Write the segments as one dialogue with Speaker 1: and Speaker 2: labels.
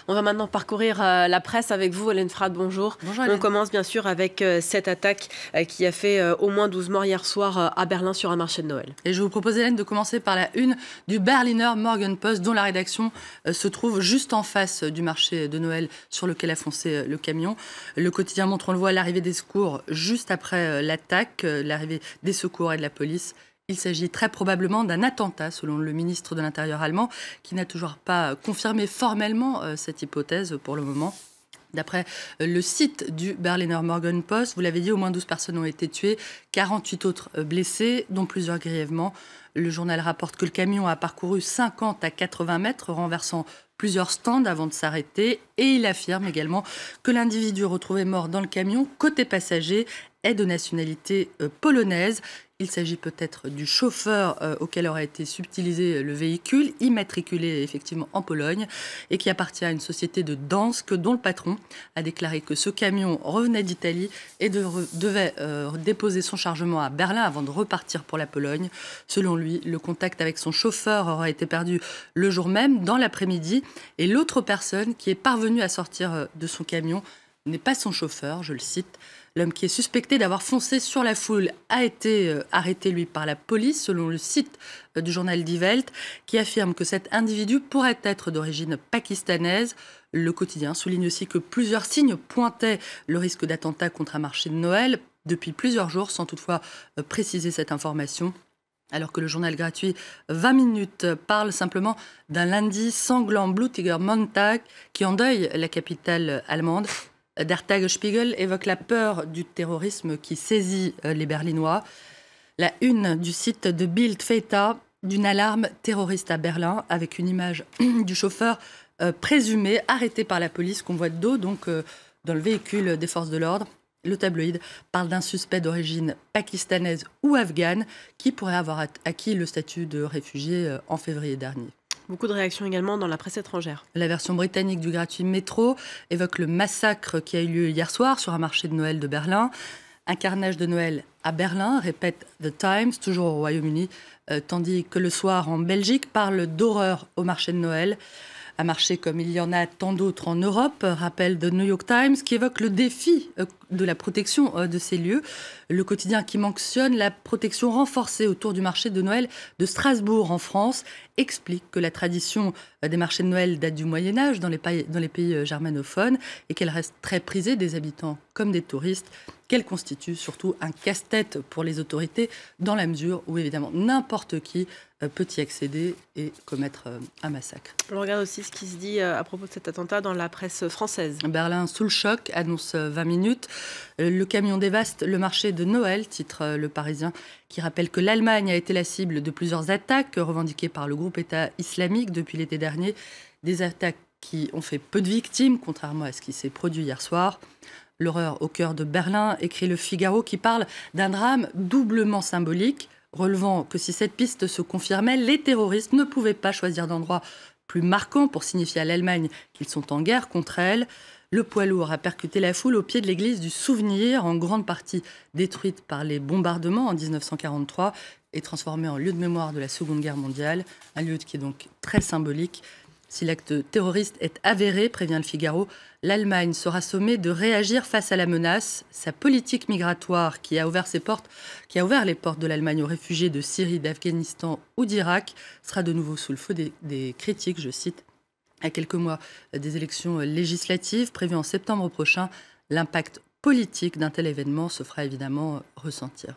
Speaker 1: On va maintenant parcourir la presse avec vous, Hélène Frade, bonjour.
Speaker 2: Bonjour Hélène.
Speaker 1: On commence bien sûr avec cette attaque qui a fait au moins 12 morts hier soir à Berlin sur un marché de Noël.
Speaker 2: Et je vous propose, Hélène, de commencer par la une du Berliner Morgenpost, dont la rédaction se trouve juste en face du marché de Noël sur lequel a foncé le camion. Le quotidien montre, on le voit, l'arrivée des secours juste après l'attaque, l'arrivée des secours et de la police. Il s'agit très probablement d'un attentat, selon le ministre de l'Intérieur allemand, qui n'a toujours pas confirmé formellement cette hypothèse pour le moment. D'après le site du Berliner Morgenpost, vous l'avez dit, au moins 12 personnes ont été tuées, 48 autres blessées, dont plusieurs grièvement. Le journal rapporte que le camion a parcouru 50 à 80 mètres, renversant plusieurs stands avant de s'arrêter. Et il affirme également que l'individu retrouvé mort dans le camion, côté passager, est de nationalité polonaise. Il s'agit peut-être du chauffeur auquel aurait été subtilisé le véhicule, immatriculé effectivement en Pologne, et qui appartient à une société de Dansk, dont le patron a déclaré que ce camion revenait d'Italie et devait déposer son chargement à Berlin avant de repartir pour la Pologne. Selon lui, le contact avec son chauffeur aurait été perdu le jour même, dans l'après-midi, et l'autre personne qui est parvenue à sortir de son camion n'est pas son chauffeur, je le cite. L'homme qui est suspecté d'avoir foncé sur la foule a été arrêté, lui, par la police, selon le site du journal Die Welt, qui affirme que cet individu pourrait être d'origine pakistanaise. Le quotidien souligne aussi que plusieurs signes pointaient le risque d'attentat contre un marché de Noël depuis plusieurs jours, sans toutefois préciser cette information. Alors que le journal gratuit 20 minutes parle simplement d'un lundi sanglant, blutiger Montag, qui endeuille la capitale allemande. Der Tagesspiegel évoque la peur du terrorisme qui saisit les Berlinois. La une du site de Bild fait état d'une alarme terroriste à Berlin, avec une image du chauffeur présumé arrêté par la police, qu'on voit de dos, donc dans le véhicule des forces de l'ordre. Le tabloïd parle d'un suspect d'origine pakistanaise ou afghane qui pourrait avoir acquis le statut de réfugié en février dernier.
Speaker 1: Beaucoup de réactions également dans la presse étrangère.
Speaker 2: La version britannique du gratuit Métro évoque le massacre qui a eu lieu hier soir sur un marché de Noël de Berlin. Un carnage de Noël à Berlin, répète The Times, toujours au Royaume-Uni, tandis que le soir en Belgique parle d'horreur au marché de Noël. Un marché comme il y en a tant d'autres en Europe, rappelle The New York Times, qui évoque le défi de la protection de ces lieux. Le quotidien qui mentionne la protection renforcée autour du marché de Noël de Strasbourg en France explique que la tradition des marchés de Noël date du Moyen-Âge dans les pays germanophones et qu'elle reste très prisée des habitants comme des touristes, qu'elle constitue surtout un casse-tête pour les autorités dans la mesure où évidemment n'importe qui peut y accéder et commettre un massacre.
Speaker 1: On regarde aussi ce qui se dit à propos de cet attentat dans la presse française.
Speaker 2: Berlin sous le choc, annonce 20 minutes. Le camion dévaste le marché de Noël, titre Le Parisien, qui rappelle que l'Allemagne a été la cible de plusieurs attaques revendiquées par le groupe État islamique depuis l'été dernier. Des attaques qui ont fait peu de victimes, contrairement à ce qui s'est produit hier soir. L'horreur au cœur de Berlin, écrit Le Figaro, qui parle d'un drame doublement symbolique, relevant que si cette piste se confirmait, les terroristes ne pouvaient pas choisir d'endroit plus marquant pour signifier à l'Allemagne qu'ils sont en guerre contre elle. Le poids lourd a percuté la foule au pied de l'église du Souvenir, en grande partie détruite par les bombardements en 1943 et transformée en lieu de mémoire de la Seconde Guerre mondiale, un lieu qui est donc très symbolique. Si l'acte terroriste est avéré, prévient Le Figaro, l'Allemagne sera sommée de réagir face à la menace. Sa politique migratoire, qui a ouvert les portes de l'Allemagne aux réfugiés de Syrie, d'Afghanistan ou d'Irak, sera de nouveau sous le feu des critiques, je cite. À quelques mois des élections législatives prévues en septembre prochain, l'impact politique d'un tel événement se fera évidemment ressentir.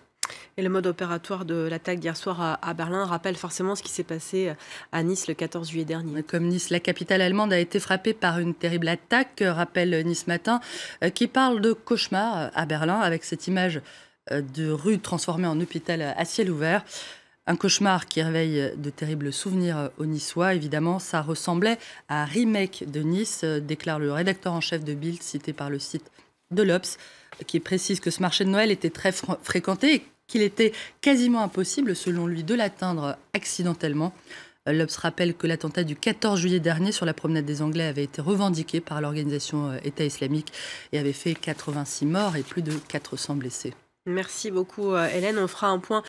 Speaker 1: Et le mode opératoire de l'attaque d'hier soir à Berlin rappelle forcément ce qui s'est passé à Nice le 14 juillet dernier.
Speaker 2: Comme Nice, la capitale allemande a été frappée par une terrible attaque, rappelle Nice Matin, qui parle de cauchemar à Berlin, avec cette image de rue transformée en hôpital à ciel ouvert. Un cauchemar qui réveille de terribles souvenirs aux Niçois. Évidemment, ça ressemblait à un remake de Nice, déclare le rédacteur en chef de Bild, cité par le site de l'Obs, qui précise que ce marché de Noël était très fréquenté et qu'il était quasiment impossible, selon lui, de l'atteindre accidentellement. L'Obs rappelle que l'attentat du 14 juillet dernier sur la promenade des Anglais avait été revendiqué par l'organisation État islamique et avait fait 86 morts et plus de 400 blessés.
Speaker 1: Merci beaucoup Hélène. On fera un point